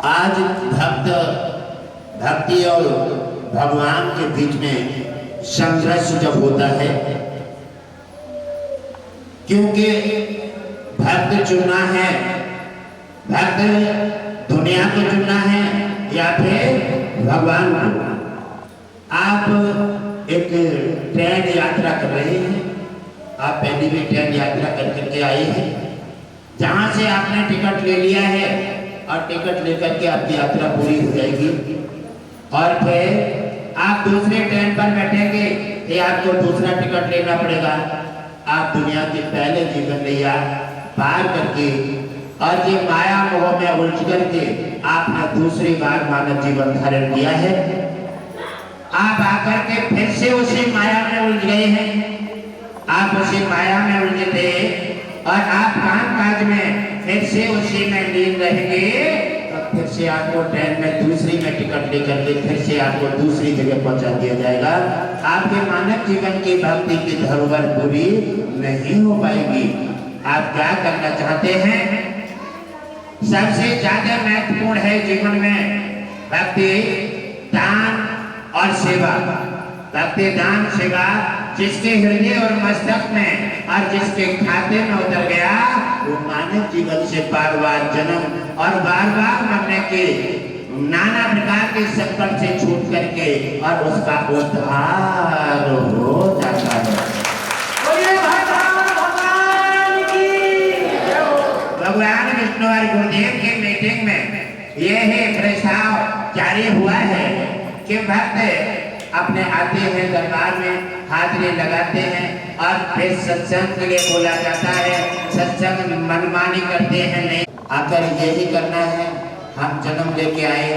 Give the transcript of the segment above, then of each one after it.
आज भक्ति और भगवान के बीच में संघर्ष जब होता है, क्योंकि भक्त चुनना है, भक्त दुनिया को चुनना है या फिर भगवान को। आप एक ट्रेन यात्रा कर रहे हैं, आप पहली भी ट्रेन यात्रा करके आए हैं, जहां से आपने टिकट ले लिया है और टिकट लेकर के आपकी यात्रा पूरी हो जाएगी और फिर आप दूसरे ट्रेन पर बैठेंगे कि आपको दूसरा टिकट लेना पड़ेगा। आप दुनिया के पहले जीवन नैया पार करके और ये माया मोह में उलझ करके आपने दूसरी बार मानव जीवन धारण किया है। आप आकर के फिर से उसी माया में उलझ गए हैं, आप उसी माया में उलझे थे और आप काम काज में फिर से उसी में लीन रहेंगे, तो फिर से आपको ट्रेन में दूसरी में टिकट लेकर के फिर से आपको दूसरी जगह पहुंचा दिया जाएगा। आपके मानव जीवन की भक्ति की धरोहर पूरी नहीं हो पाएगी। आप क्या करना चाहते हैं? सबसे ज्यादा महत्वपूर्ण है जीवन में भक्ति, दान और सेवा। भक्ति, दान, सेवा जिसके हृदय और मस्तक में और जिसके खाते में उतर गया, वो मानव जीवन से बार बार जन्म और बार बार मरने के नाना प्रकार के संकट से छूट करके और उसका उद्धार हो जाता है। भगवान विष्णु और गुरुदेव की मीटिंग में यह प्रस्ताव जारी हुआ है कि भक्त अपने आते हैं दरबार में, हाजिरी लगाते हैं और फिर सत्संग के लिए बोला जाता है, सत्संग मनमानी करते हैं। नहीं, आकर यही करना है, हम जन्म लेके आए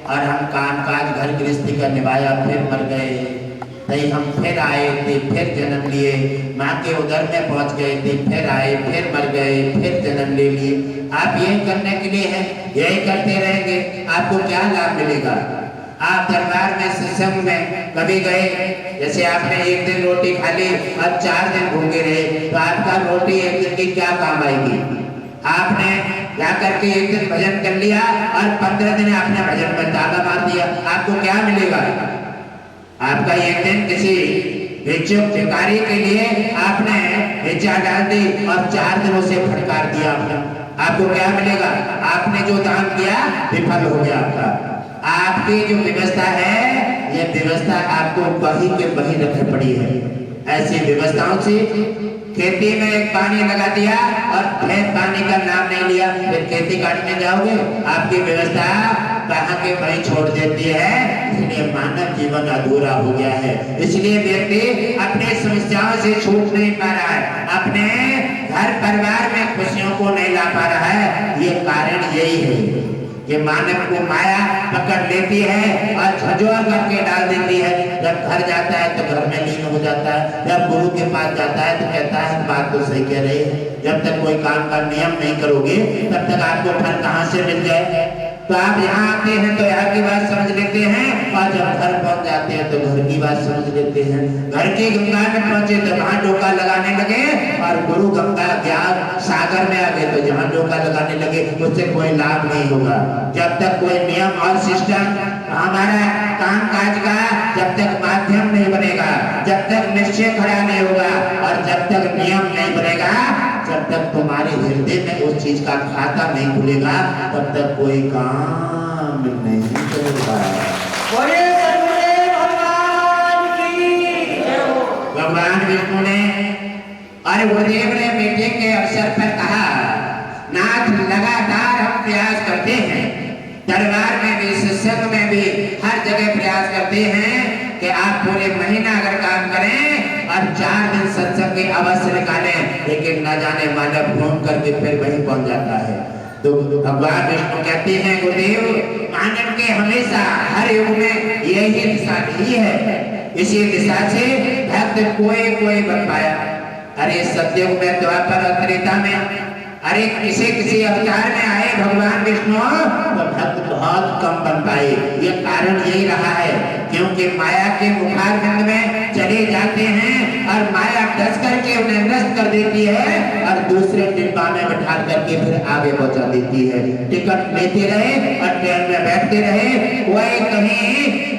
और हम काम काज घर गृहस्थी का निभाया, फिर मर गए, नहीं हम फिर आए थे, फिर जन्म लिए, माँ के उदर में पहुंच गए थे, फिर आए, फिर मर गए, फिर जन्म ले लिए। आप यही करने के लिए हैं, यही करते रहेंगे, आपको क्या लाभ मिलेगा? आप दरबार में सत्संग में कभी गए, जैसे आपने एक दिन रोटी खा ली और 4 दिन भूखे रहे, तो आपका रोटी एक दिन की क्या काम आएगी? आपने जाकर के एक दिन भजन कर लिया और 15 दिन आपने भजन में ताला मार दिया, आपको क्या मिलेगा? आपका एक दिन किसी भिक्षुक भिखारी के लिए आपने भिक्षा डाल दी और 4 दिनों से फटकार दिया आपको क्या मिलेगा? आपने जो दान किया विफल हो गया आपका। आपकी जो व्यवस्था है, ये व्यवस्था आपको वही के वही रखनी पड़ी है। ऐसी व्यवस्थाओं से खेती में पानी लगा दिया और फिर पानी का नाम नहीं लिया, फिर खेती काटने जाओगे, आपकी व्यवस्था कहाँ के वही छोड़ देती है। इसलिए मानव जीवन अधूरा हो गया है। इसलिए व्यक्ति अपने समस्याओं से छूट नहीं पा रहा है, अपने घर परिवार में खुशियों को नहीं ला पा रहा है। ये कारण यही है कि मानव को माया पकड़ लेती है और झंझोर करके डाल देती है। जब घर जाता है तो घर में लीन हो जाता है, जब गुरु के पास जाता है तो कहता है बात तो सही कह रही है, जब तक कोई काम का नियम नहीं करोगे तब तक आपको फल कहाँ से मिल जाए। तो आप यहाँ आते हैं तो यहाँ की बात समझ लेते हैं और जब घर पहुंच जाते हैं तो घर की बात समझ लेते हैं। घर की गंगा में पहुंचे तो वहां डोका लगाने लगे और गुरु गंगा ज्ञान सागर में आ गए तो जहां डोका लगाने लगे उससे कोई लाभ नहीं होगा। जब तक कोई नियम और सिस्टम हमारा काम काज का जब तक माध्यम नहीं बनेगा, जब तक निश्चय खड़ा नहीं होगा और जब तक नियम नहीं बनेगा, जब तक तुम्हारे हृदय में उस चीज का खाता नहीं खुलेगा, तब तक कोई काम नहीं करेगा। भगवान विष्णु ने और गुरुदेव ने मीटिंग के अवसर पर कहा, नाथ लगातार हम प्रयास करते हैं, दरबार में भी सत्संग में भी हर जगह प्रयास करते हैं कि आप पूरे महीना अगर काम करें और 4 दिन सत्संग के अवश्य निकालें, लेकिन न जाने मानव घूम करके फिर वहीं पहुंच जाता है। तो भगवान विष्णु कहते हैं, गुरुदेव मानव के हमेशा हर युग में यही दिशा नहीं है, इसी दिशा से भक्त कोई बन पाया। अरे सतयुग में, द्वापर और त्रेता में, अरे किसी अवतार में आए भगवान विष्णु तो भक्त बहुत कम बन पाए। ये कारण यही रहा है क्योंकि माया के मुखारबिंद में चले जाते हैं और माया डस करके उन्हें नष्ट कर देती है और दूसरे डिब्बा में बैठा करके फिर आगे पहुंचा देती है। टिकट लेते रहे और ट्रेन में बैठते रहे, कोई कहीं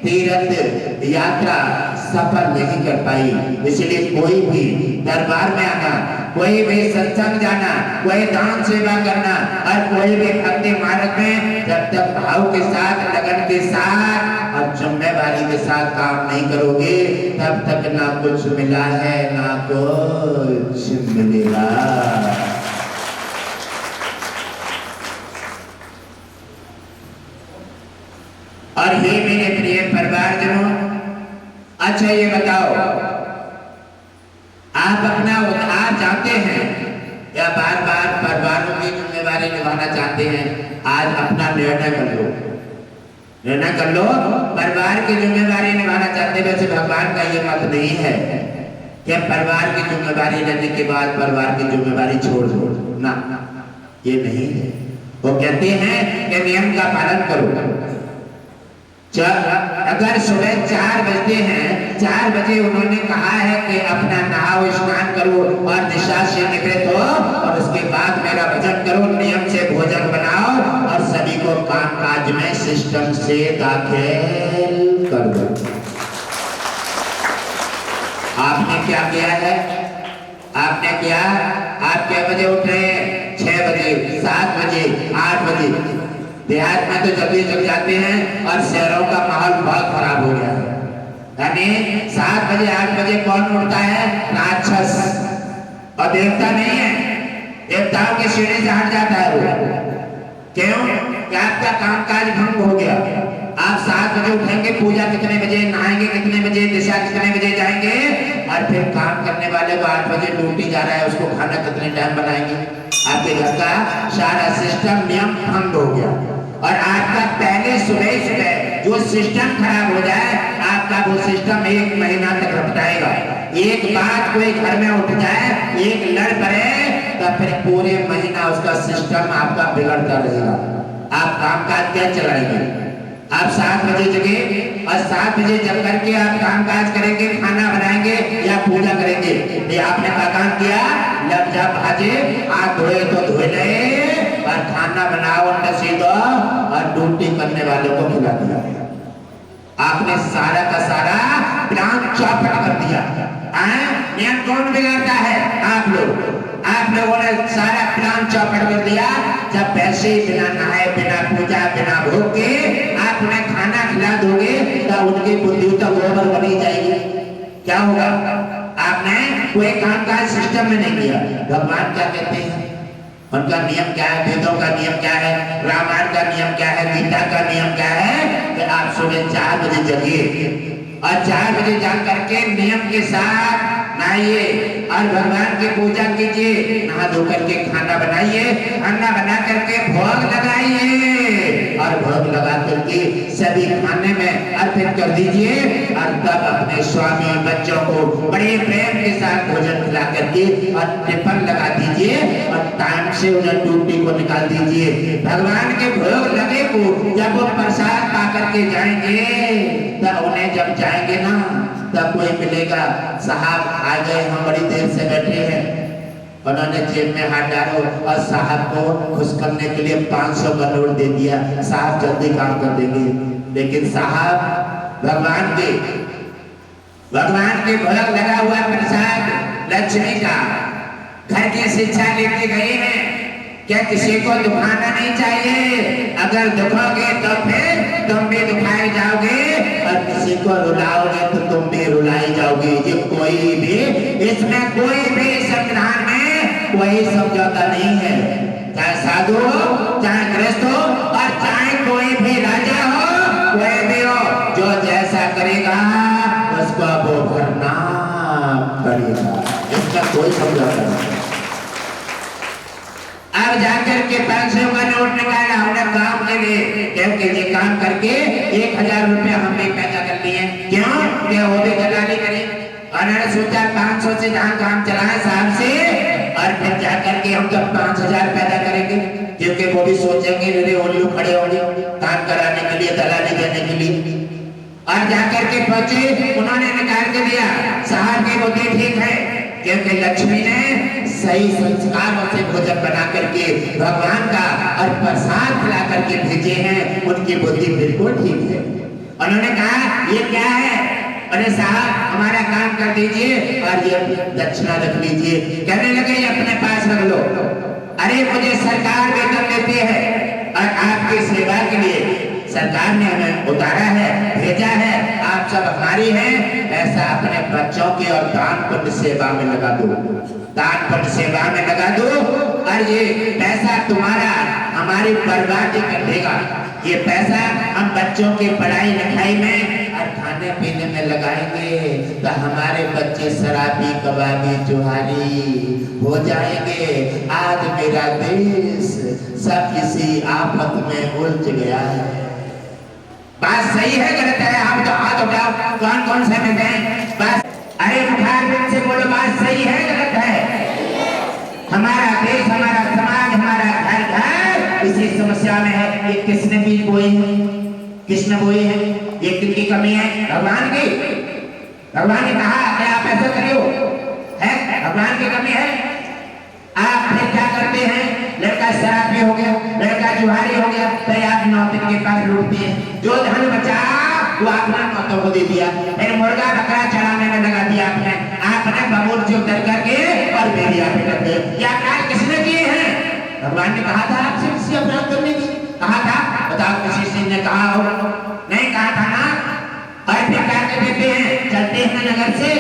तीर्थ यात्रा सफल नहीं कर पाई। इसलिए कोई भी दरबार में आना, कोई भी सत्संग जाना, कोई दान सेवा करना और कोई भी भक्ति मार्ग में जब तक भाव के साथ, लगन के साथ और जिम्मेवारी के साथ काम नहीं करोगे तब तक ना कुछ मिला है ना कुछ मिलेगा। और हे मेरे प्रिय परिवारजनों, अच्छा ये बताओ, आप अपना उद्धार चाहते हैं या बार बार परिवारों की जिम्मेवारी निभाना चाहते हैं? आज अपना निर्णय कर लो, निर्णय कर लो। परिवार की जिम्मेवारी निभाना चाहते, वैसे भगवान का ये मत नहीं है कि परिवार की जिम्मेवारी लेने के बाद परिवार की जिम्मेवारी छोड़ दो, ना, ये नहीं है। वो कहते हैं कि नियम का पालन करो। अगर सुबह 4 बजते हैं, 4 बजे उन्होंने कहा है कि अपना नहाओ, स्नान करो और दिशा से निवृत्त हो और उसके बाद मेरा भजन करो, नियम से भोजन बनाओ और सभी को काम काज में सिस्टम से दाखिल कर दो। आपने क्या किया है? आपने क्या, आप क्या बजे उठ रहे हैं? 6 बजे, 7 बजे, 8 बजे। देहात में तो जल्दी जग जाते हैं और शहरों का माहौल बहुत खराब हो गया है। यानी 7 बजे 8 बजे कौन उठता है? राक्षस, और देवता नहीं है। देवताओं की सीढ़ी से हट जाता है वो। क्यों? कि आपका कामकाज भंग हो गया। आप 7 बजे उठेंगे, पूजा कितने बजे, नहाएंगे कितने बजे, दिशा कितने बजे जाएंगे और फिर काम करने वाले को 8 बजे ड्यूटी जा रहा है, उसको खाना कितने टाइम बनाएंगे? आपके घर का सारा सिस्टम नियम भंग हो गया। और आपका पहले सुबह जो सिस्टम खराब हो जाए, आपका वो सिस्टम 1 महीना तक रपटाएगा। एक बात कोई घर में उठ जाए, एक लड़ पड़े तो फिर पूरे महीना उसका सिस्टम आपका बिगड़ता रहेगा। आप कामकाज क्या चलाएंगे? आप 7 बजे जगे और 7 बजे जग करके आप कामकाज करेंगे, खाना बनाएंगे या पूजा करेंगे? ये आपने क्या काम किया? लग जा भाजे, हाथ धोए तो धोए ले और खाना बनाओ, नसी दो और ड्यूटी करने वालों को खिला दिया। आपने सारा का सारा प्लान चौपट कर दिया। नियम कौन बिगाड़ता है? आप लोग। आप लोगों ने सारा प्लान चौपट कर दिया। जब पैसे बिना नहाए, बिना पूजा, बिना भोग के आप उन्हें खाना खिला दोगे तो उनकी बुद्धि तो गोबर बनी जाएगी। क्या होगा? आपने कोई कामकाज सिस्टम में नहीं किया। भगवान क्या कहते हैं? उनका नियम क्या है? वेदों का नियम क्या है? रामायण का नियम क्या है? गीता का नियम क्या है? कि आप सुबह 4 बजे जगिए और 4 बजे जा करके नियम के साथ नहाइए और भगवान की पूजा कीजिए, नहा धो करके खाना बनाइए, खाना बना करके भोग लगाइए और भोग लगा करके सभी खाने में अर्पित कर दीजिए और तब अपने स्वामी बच्चों को बड़े प्रेम के साथ भोजन खिला करके और टिफिन लगा दीजिए और टाइम से उन्हें ड्यूटी को निकाल दीजिए। भगवान के भोग लगे को जब वो प्रसाद पा करके जाएंगे तब उन्हें जब जाएंगे ना तब कोई मिलेगा, साहब आ गए, हम बड़ी देर से बैठे हैं। उन्होंने जेब में हाथ डालो और साहब को खुश करने के लिए 500 का नोट दे दिया। साहब जल्दी काम कर देंगे। लेकिन साहब भगवान के भोग लगा हुआ प्रसाद लक्ष्मी का घर की शिक्षा लेके गए हैं। क्या किसी को दुखाना नहीं चाहिए? अगर दुखोगे तो फिर तुम भी दुखाए जाओगे और किसी को रुलाओगे तो तुम भी रुलाई जाओगे। ये कोई भी, इसमें कोई भी संविधान में कोई समझौता नहीं है। चाहे साधु हो, चाहे गृहस्थ हो और चाहे कोई भी राजा हो, कोई भी हो, जो जैसा करेगा उसको वो भरना पड़ेगा। इसका कोई समझौता नहीं। अब जाकर के 500 का नोट निकाला हमने काम के लिए, क्योंकि ये काम करके 1000 रुपया हमने पैदा कर लिए। क्यों? क्या वो भी दलाली करें? उन्होंने सोचा 500 से जहाँ काम चलाए साहब से और फिर जाकर के हम तो 5000 पैदा करेंगे, क्योंकि वो भी सोचेंगे मेरे उल्लू खड़े होंगे काम कराने के लिए, दलाली देने के लिए। और जाकर के पहुंचे, उन्होंने निकाल के दिया। साहब की बुद्धि ठीक है, क्योंकि लक्ष्मी ने सही संस्कारों से भोजन बना करके भगवान का और प्रसाद खिला करके भेजे हैं, उनकी बुद्धि बिल्कुल ठीक है। उन्होंने कहा ये क्या है? अरे साहब हमारा काम कर दीजिए और ये दक्षिणा रख लीजिए। कहने लगे ये अपने पास रख लो। अरे मुझे सरकार वेतन देती है और आपकी सेवा के लिए सरकार ने हमें उतारा है, भेजा है, आप सब हमारी हैं, ऐसा अपने बच्चों की और दान पुण्य सेवा में लगा दो, दान पुण्य सेवा में लगा दो और ये पैसा तुम्हारा हमारी बर्बादी कर देगा। ये पैसा हम बच्चों की पढ़ाई लिखाई में और खाने पीने में लगाएंगे तो हमारे बच्चे शराबी कबाबी जुहारी हो जाएंगे। आज मेरा देश सब किसी आफत में उलझ गया है। बात सही है गलत है? आप तो हाथ उठाओ, कौन कौन से में हैं? बस अरे मुखार से बोलो, बात सही है गलत है? हमारा देश, हमारा समाज, हमारा घर घर इसी समस्या में है। ये किसने बीज बोए हैं? किसने बोए हैं? ये किनकी कमी है? भगवान की। भगवान ने कहा कि आप ऐसा करियो, है भगवान की कमी है। आप फिर क्या करते हैं? लड़का शराबी हो गया, लड़का जुहारी हो गया, तो आप नौतिन के पास लूटते हैं। जो धन बचा वो आपने नौतों को दे दिया, फिर मुर्गा बकरा चढ़ाने में लगा दिया आपने बबूल से उतर करके और बेरिया पे कर दिया। क्या कार्य किसने किए हैं? भगवान ने कहा था आपसे किसी अपराध करने की, कहा था? बताओ किसी सिंह ने कहा हो? नहीं कहा था ना। और फिर क्या कहते हैं? चलते हैं नगर से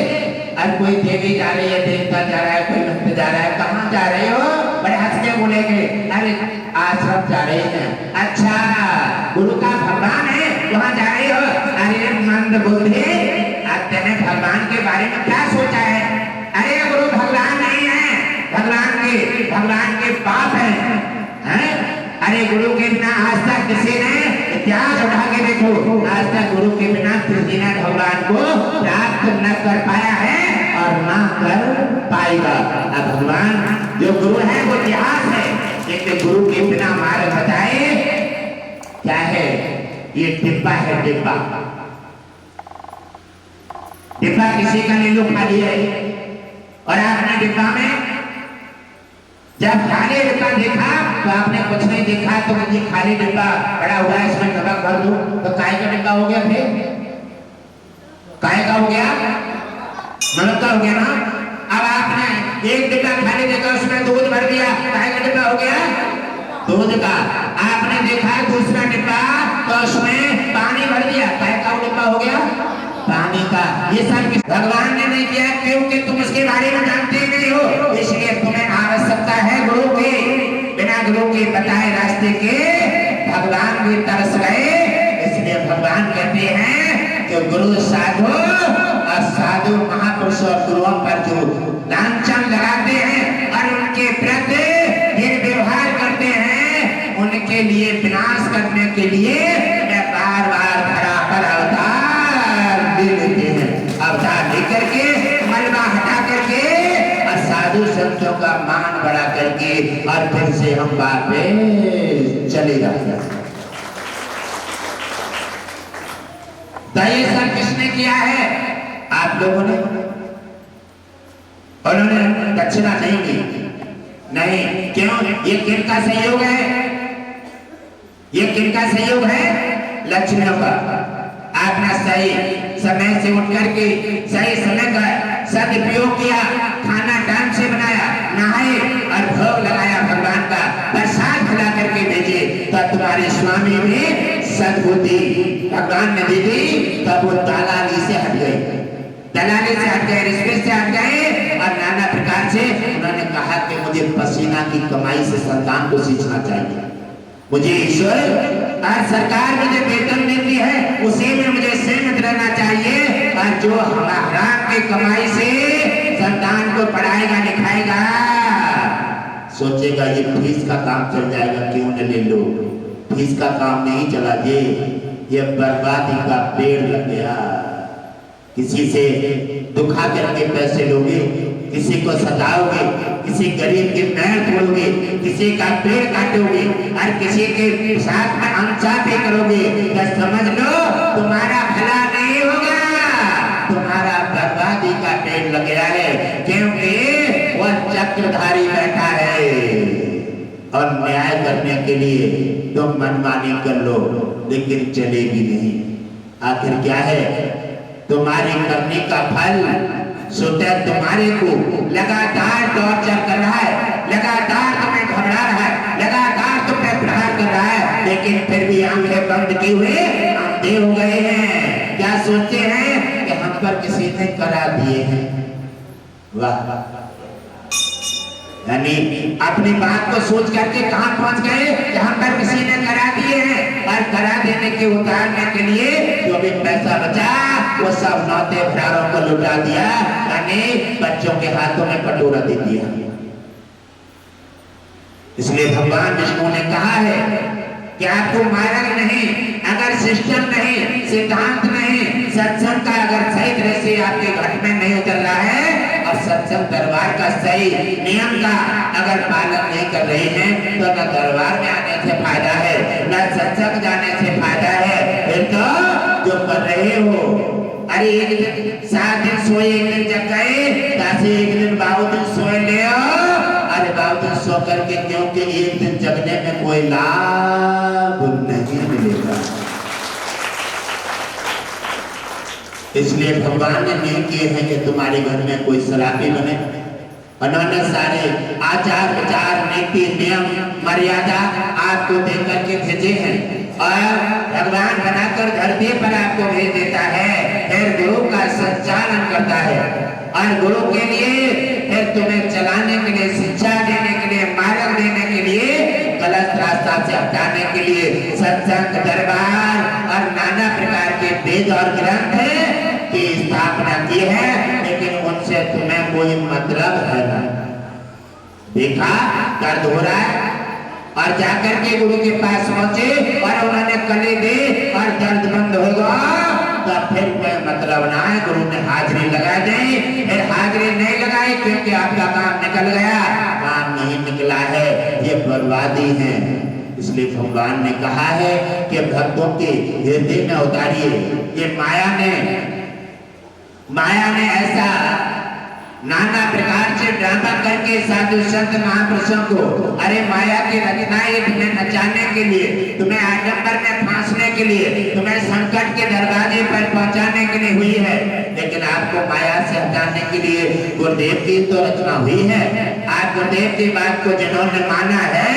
और कोई देवी जा रही है, देवता जा रहा है, कोई भक्त जा रहा है, कहाँ जा रहे हो? बड़े हंस के बोलेंगे, अरे आश्रम जा रहे हैं। अच्छा गुरु का भगवान है, वहाँ जा रहे हो? अरे मंद बुद्धि, तेने भगवान के बारे में क्या सोचा है? अरे गुरु भगवान नहीं है, भगवान के बाप है। अरे गुरु के बिना आज तक किसी ने इतिहास उठा के देखो, आज तक गुरु के बिना किसी ने भगवान को प्राप्त न कर पाया है और ना कर पाएगा। अब भगवान जो गुरु है वो इतिहास है, लेकिन गुरु के बिना मार्ग बताए क्या है? ये डिब्बा है, डिब्बा। डिब्बा किसी का नहीं लो खाली है। और आपने डिब्बा में जब खाली डिब्बा देखा तो आपने कुछ नहीं देखा, तो मुझे खाली डिब्बा पड़ा हुआ है, इसमें नमक भर दूं तो काय का डिब्बा हो गया? फिर काय का हो गया? नमक का हो गया ना। अब आपने एक डिब्बा खाली देखा, उसमें दूध भर दिया, काय का डिब्बा हो गया? दूध का। आपने देखा दूसरा डिब्बा तो उसमें पानी भर दिया, काय का डिब्बा हो गया? पानी का। ये सब भगवान ने नहीं किया, क्योंकि तुम उसके बारे में जानते नहीं हो, इसलिए तुम्हें आवश्यकता है गुरु की। बिना गुरु के बताए रास्ते के भगवान भी तरस गए, इसलिए भगवान कहते हैं कि गुरु साधु और साधु महापुरुष और गुरुओं पर जो लांछन लगाते हैं और उनके प्रति व्यवहार करते हैं, उनके लिए विनाश करने के लिए बार बार धरा पर अवतार लेते हैं। अवतार लेकर के मलबा हटा करके और साधु संतों का मान बढ़ा करके और फिर से हम वापस चले जाते हैं। तो ये सब किसने किया है? आप लोगों ने। उन्होंने दक्षिणा नहीं की। नहीं, क्यों? ये किनका सहयोग है? ये किनका सहयोग है? लक्ष्मियों का। आपने सही समय से उठ करके सही समय का सदुपयोग किया, खाना टाइम से बनाया, नहाए और भोग लगाया भगवान का, प्रसाद खिला करके भेजे, तो तुम्हारे स्वामी भी सद्बुद्धि भगवान ने दी थी, तब वो दलाली से हट गए, दलाली से हट गए, रिश्वत से हट गए और नाना प्रकार से उन्होंने कहा कि मुझे पसीना की कमाई से संतान को सींचना चाहिए, मुझे ईश्वर और सरकार मुझे वेतन देती है, उसी में मुझे सीमित रहना चाहिए, और जो हमारा की कमाई से संतान को पढ़ाएगा लिखाएगा, सोचेगा ये फीस का काम चल जाएगा, क्यों न ले लो। फीस का काम नहीं चला, ये बर्बादी का पेड़ लग गया। किसी से दुखा करके पैसे लोगे, किसी को सताओगे, किसी गरीब की पैर तोड़ोगे, किसी का पेड़ काटोगे और किसी के साथ में अनचाही करोगे, तो समझ लो तुम्हारा भला नहीं के लिए तुम मनमानी कर लो, लेकिन चलेगी नहीं। आखिर क्या है? तुम्हारे करने का फल स्वतः तुम्हारे को लगातार टॉर्चर कर रहा है, लगातार तुम्हें घबरा रहा है, लगातार तुम पे प्रहार कर रहा है, लेकिन फिर भी आंखें बंद किए हुए अंधे हो गए हैं। क्या सोचते हैं कि हम पर किसी ने करा दिए हैं। वाह, यानी अपनी बात को सोच करके कहां पहुंच गए कि हम पर किसी ने करा दिए हैं, और करा देने के उतारने के लिए जो भी पैसा बचा वो सब नौते भरारों को लुटा दिया, यानी बच्चों के हाथों में कटोरा दे दिया। इसलिए भगवान विष्णु ने कहा है कि आपको मार्ग नहीं, अगर सिस्टम नहीं, सिद्धांत नहीं, सत्संग का अगर सही तरह से आपके घट में नहीं उतर रहा है, और सत्संग दरबार का सही नियम का अगर पालन नहीं कर रहे हैं, तो न दरबार में आने से फायदा है, न सत्संग जाने से फायदा है। फिर तो जो कर रहे हो, अरे एक दिन 7 दिन सोए, एक दिन जग गए, ताकि एक दिन 12 दिन सोए ले, अरे 12 दिन सो करके, क्योंकि एक दिन जगने में कोई लाभ नहीं मिलेगा। इसलिए भगवान ने नियम किए हैं कि तुम्हारे घर में कोई शराबी बने। उन्होंने सारे आचार विचार नीति नियम मर्यादा आपको दे करके भेजे हैं, और भगवान बनाकर धरती पर आपको भेज देता है, फिर गुरु का संचालन करता है, और गुरु के लिए फिर तुम्हें चलाने के लिए, शिक्षा देने के लिए, मार्ग देने के लिए, गलत रास्ता से हटाने के लिए सत्संग दरबार और नाना प्रकार के वेद और ग्रंथ की स्थापना की है, लेकिन उनसे तुम्हें कोई मतलब है ना। देखा दर्द हो रहा है, और जाकर के गुरु के पास पहुंचे और उन्होंने कले दे और दर्द बंद होगा, तो फिर कोई मतलब ना है। गुरु ने हाजिरी लगा दी, फिर हाजिरी नहीं लगाई क्योंकि आपका काम निकल गया, काम नहीं निकला है, ये बर्बादी है। इसलिए भगवान ने कहा है कि भक्तों के हृदय में उतारिए। ये माया ने ऐसा नाना प्रकार से ड्रामा करके साधु संत महापुरुषों को, अरे माया की रचनाएं तुम्हें नचाने के लिए, तुम्हें आडंबर में फांसने के लिए, तुम्हें संकट के दरवाजे पर पहुंचाने के लिए हुई है, लेकिन आपको माया से हटाने के लिए गुरुदेव की तो रचना हुई है। आप गुरुदेव की बात को जिन्होंने माना है,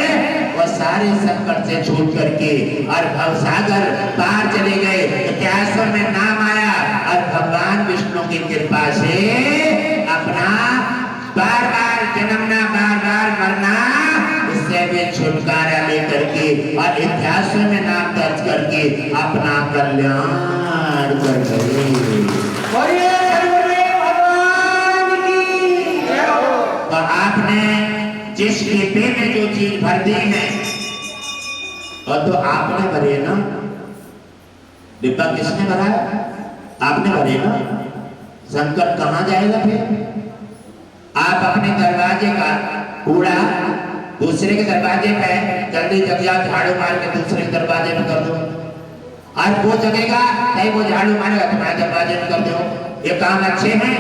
वो सारे संकट से छूट करके और भवसागर पार चले गए, इतिहासों में नाम आया, और भगवान विष्णु की कृपा से अपना बार बार जन्मना, बार बार मरना, इससे भी छुटकारा लेकर के और इतिहासों में नाम दर्ज करके अपना कल्याण कर गए। तो आपने जिस डिब्बे में जो चीज भर दी है, और तो आपने भरे ना, डिब्बा किसने भरा है? आपने भरे ना। संकट कहां जाएगा फिर? आप अपने दरवाजे का कूड़ा दूसरे के दरवाजे पे जल्दी जग जाओ, झाड़ू मार के दूसरे के दरवाजे में कर दो, और वो जगेगा नहीं, वो झाड़ू मारेगा तुम्हारे दरवाजे में कर दो। ये काम अच्छे हैं?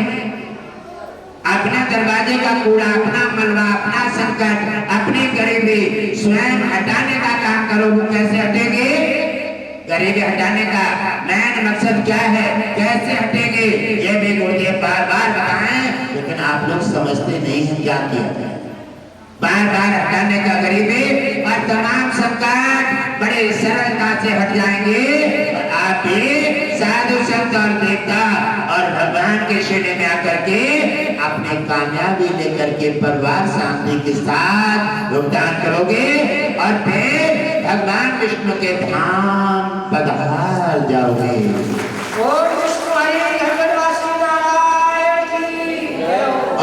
अपने दरवाजे का कूड़ा, अपना मलबा, अपना संकट, अपनी गरीबी स्वयं हटाने का काम करो। वो कैसे हटेंगे? गरीबी हटाने का मेन मकसद क्या है, कैसे हटेंगे, ये भी गुरुदेव बार बार बताएं, लेकिन आप लोग समझते नहीं हैं क्या किया। बार बार हटाने का गरीबी और तमाम संकट बड़े सरलता से हट जाएंगे, और आप भी साधु संत और देवता और भगवान के श्रेणी में आकर के अपनी कामयाबी लेकर के परिवार शांति के साथ योगदान करोगे, और फिर भगवान विष्णु के धाम पधार जाओगे।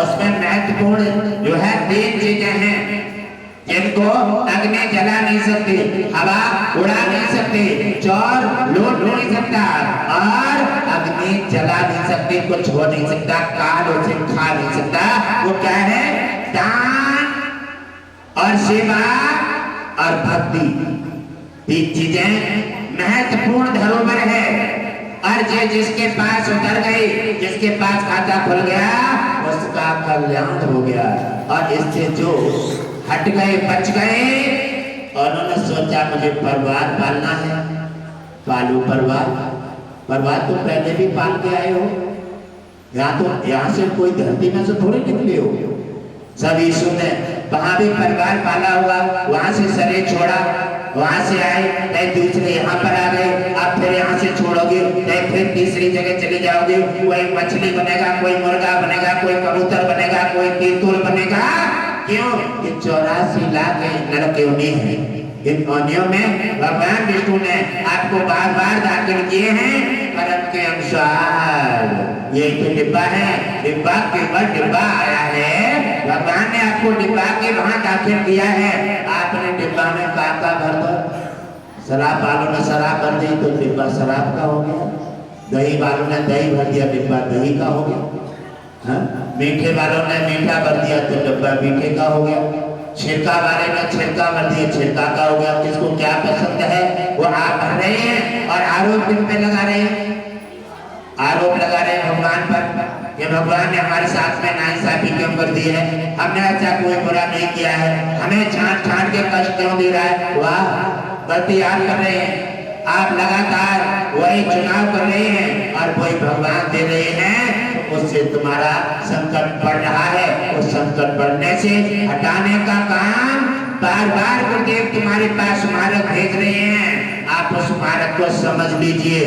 उसमें महत्वपूर्ण जो है 3 चीजें हैं, जिनको अग्नि जला नहीं सकती, हवा उड़ा नहीं सकती, चोर लूट नहीं सकता, और अग्नि जला नहीं सकती, कुछ हो नहीं सकता, काल उसे खा नहीं सकता। वो क्या है? दान और सेवा और भक्ति। 3 चीजें महत्वपूर्ण धरोहर है, और जिसके पास उतर गई, जिसके पास खाता खुल गया, उसका कल्याण हो गया। और इससे जो हट गए, बच गए, और उन्होंने सोचा मुझे परिवार पालना है, पालू परिवार। परिवार तो पहले भी पाल के आए हो, यहाँ से कोई धरती में से थोड़े निकले हो। सब यीशु ने वहां भी परिवार पाला हुआ, वहां से शरीर छोड़ा, वहां से आए, दूसरे यहाँ पर आ गए, आप फिर यहाँ से छोड़ोगे, फिर तीसरी जगह चले जाओगे। कोई मछली बनेगा, कोई मुर्गा बनेगा, कोई कबूतर बनेगा, कोई तीतुर बनेगा। क्यों? ये 84 लाख नरक योनि है। इन योनियों में भगवान विष्णु ने आपको बार बार दाखिल किए हैं कर्म के अनुसार। ये तो डिब्बा है, डिब्बा केवल डिब्बा आया है, भगवान ने आपको डिब्बा के वहां दाखिल किया है। आपने डिब्बा में काका भर दो, शराब वालों ने शराब भर दी तो डिब्बा शराब का हो गया, दही वालों ने दही भर दिया, डिब्बा दही का हो गया, मीठे वालों ने मीठा भर दिया तो डिब्बा मीठे का हो गया, छिलका वाले ने छिलका भर दिया, छिलका का हो गया। किसको क्या पसंद है वो आप भर रहे हैं और आरोप किन पे लगा रहे हैं? आरोप लगा रहे हैं भगवान पर कि भगवान ने हमारे साथ में नाइंसाफी क्यों कर दी है, हमने ऐसा कोई बुरा नहीं किया है, हमें छांट छांट के कष्ट क्यों दे रहा है। वाह, गलती आप कर रहे हैं, आप लगातार वही चुनाव कर रहे हैं और वही भगवान दे रहे हैं। उससे तुम्हारा संकट बढ़ रहा है, उस संकट बढ़ने से हटाने का काम बार बार गुरुदेव तुम्हारे पास स्मारक भेज रहे हैं। आप उस स्मारक को समझ लीजिए।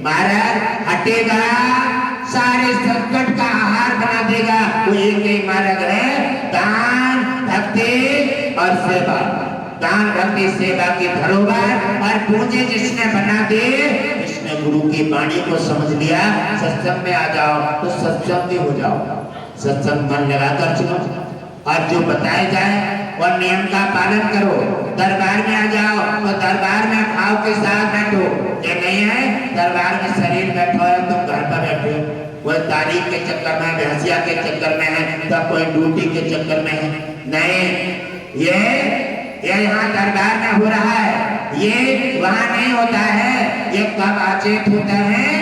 महाराज हटेगा, सारे संकट का आहार बना देगा। वो एक ही मार्ग है, दान, भक्ति और सेवा। दान, भक्ति, सेवा की धरोहर और पूंजी जिसने बना दी, जिसने गुरु की वाणी को समझ लिया, सत्संग में आ जाओ तो सत्संगी हो जाओ। सत्संग मन लगाकर सुनो और जो बताए जाए और नियम का पालन करो। दरबार में आ जाओ तो दरबार में भाव के साथ बैठो। ये नहीं है दरबार में शरीर बैठो है तुम घर पर बैठे हो, कोई तारीख के चक्कर में, भैंसिया के चक्कर में है, तो कोई ड्यूटी के चक्कर में है। नहीं, ये यहाँ दरबार में हो रहा है, ये वहाँ नहीं होता है। ये कब आचेत होता है?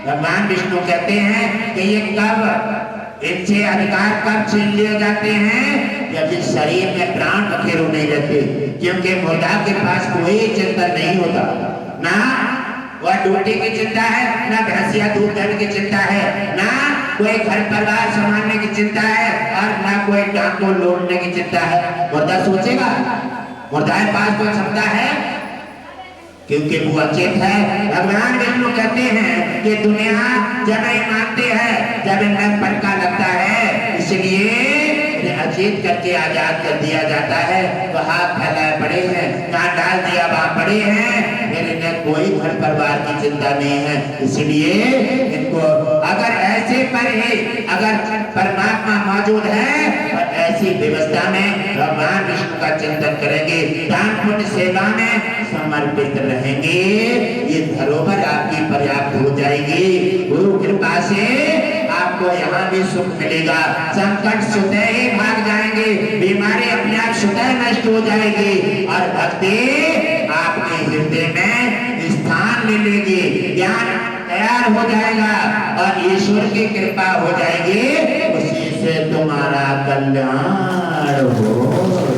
भगवान विष्णु कहते हैं कि ये कब इनसे अधिकार कब छीन लिए जाते हैं, जब इस शरीर में प्राण बखेरू नहीं रहते। क्योंकि मुर्गा के पास कोई चिंता नहीं होता, ना वह ड्यूटी की चिंता है, ना भैंसिया दूध देने की चिंता है, ना कोई घर परिवार संभालने की चिंता है और ना कोई डाको लौटने की चिंता है। मुर्दा सोचेगा? मुर्दा के पास कोई क्षमता है? क्योंकि वो अचेत है। भगवान विष्णु कहते हैं कि दुनिया जब नहीं मानते हैं, जब इनमें पटका लगता है, इसलिए अचेत करके आजाद कर दिया जाता है। तो हाथ फैलाए पड़े हैं, कहाँ डाल दिया वहां पड़े हैं, फिर इन्हें कोई घर परिवार की चिंता नहीं है। इसलिए इनको अगर ऐसे पर ही अगर परमात्मा मौजूद है और ऐसी व्यवस्था में भगवान विष्णु का चिंतन करेंगे, दान पुण्य सेवा में समर्पित रहेंगे, ये धरोहर आपकी पर्याप्त हो जाएगी। गुरु कृपा से आपको यहाँ भी सुख मिलेगा, संकट स्वतः ही भाग जाएंगे, बीमारी अपने आप स्वतः नष्ट हो जाएगी और भक्ति आपके हृदय में स्थान ले लेगी, ज्ञान तैयार हो जाएगा और ईश्वर की कृपा हो जाएगी। उसी से तुम्हारा कल्याण हो।